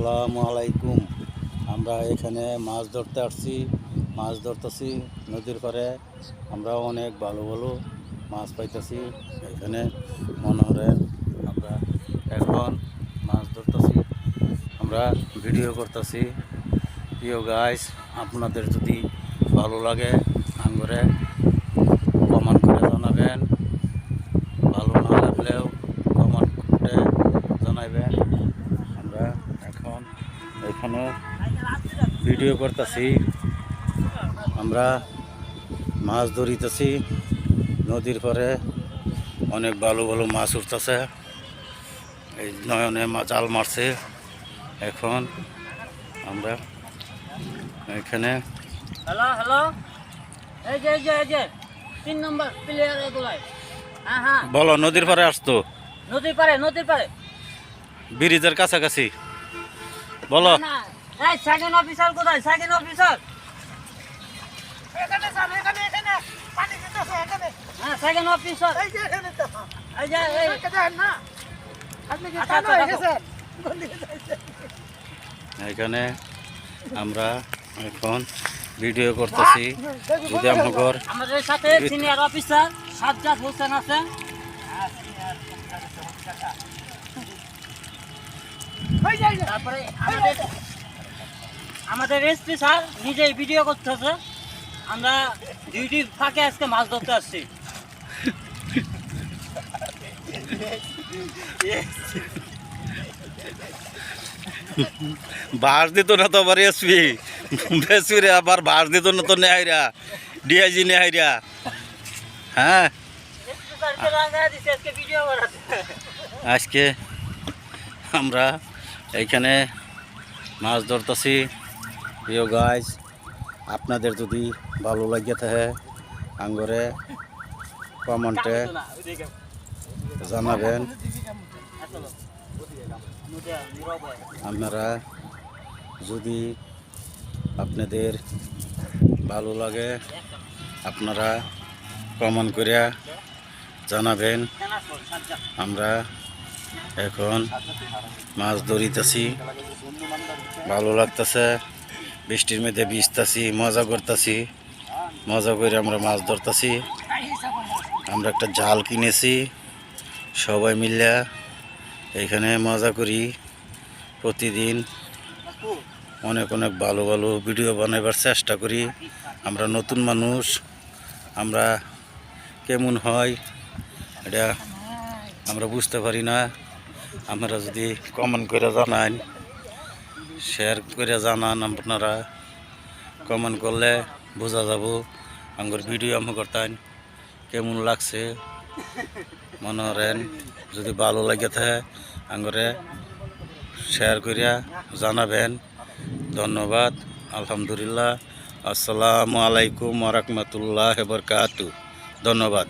আসসালামু আলাইকুম। আমরা এখানে মাছ ধরতে আসছি, মাছ ধরতেছি নদীর পাড়ে। আমরা অনেক ভালো ভালো মাছ পাইতেছি এখানে। মনোহরে আমরা এখন মাছ ধরতেছি, আমরা ভিডিও করতেছি। প্রিয় গাইস, আপনাদের যদি ভালো লাগে আঙ্গরে কমেন্ট করে জানাবেন, ভালো না লাগলেও কমেন্ট করে জানাবেন। আমরা এখন এখানে ভিডিও করতেছি, আমরা মাছ ধরিতেছি নদীর পরে। অনেক ভালো ভালো মাছ উঠতেছে, এই নয়নে জাল মারছে। এখন আমরা এখানে হ্যালো হ্যালো, এই যে 3 নম্বর প্লেয়ার এগুলাই। হ্যাঁ, বলো, নদীর পারে আসতো, নদীর পারে ব্রিজের কাছাকাছি বলো। না, এই সেকেন্ড অফিসার কোথায়? সেকেন্ড অফিসার এখানে স্যার, এখানে পানি দিতেছে এখানে। হ্যাঁ, সেকেন্ড অফিসার এই যে এখানে তো, এই যে এই দেখেন না আপনি কি পানি হয়ে গেছেন? এখানে আমরা এখন ভিডিও করতেছি। যদি আমাদের সাথে সিনিয়র অফিসার সাজ্জাদ হোসেন আছেন। তারপরে আমাদের এসপি স্যার নিজেই ভিডিও করতেছে। আমরা ডিউটি ফাঁকে আজকে মাছ ধরতে আসছি। বাস দিত না তো আবার এসপি বেসুরে, আবার বাস দিত না তো নেহাইরা, ডিআইজি নেহাইরা। হ্যাঁ, আজকে আমরা এইখানে মাছ ধরতেছি। প্রিয় গাইস, আপনাদের যদি ভালো লাগে থাকে আঙ্গরে কমেন্টে জানাবেন। আপনারা যদি আপনাদের ভালো লাগে আপনারা কমেন্ট করে জানাবেন। আমরা এখন মাছ ধরিতেছি, ভালো লাগতেছে, বৃষ্টির মধ্যে ভিজতেছি, মজা করতেছি। মজা করে আমরা মাছ ধরতেছি। আমরা একটা জাল কিনেছি, সবাই মিলে এখানে মজা করি। প্রতিদিন অনেক অনেক ভালো ভালো ভিডিও বানাবার চেষ্টা করি। আমরা নতুন মানুষ, আমরা কেমন হয় এটা আমরা বুঝতে পারি না। আপনারা যদি কমেন্ট করে জানান, শেয়ার করে জানান, আপনারা কমেন্ট করলে বোঝা যাব আমার ভিডিও আমি করতেন কেমন লাগছে। মনে করেন যদি ভালো লাগে থাকে আঙ্গরে শেয়ার করিয়া জানাবেন। ধন্যবাদ। আলহামদুলিল্লাহ। আসসালামু আলাইকুম ওয়া রাহমাতুল্লাহি ওয়া বারাকাতুহু। ধন্যবাদ।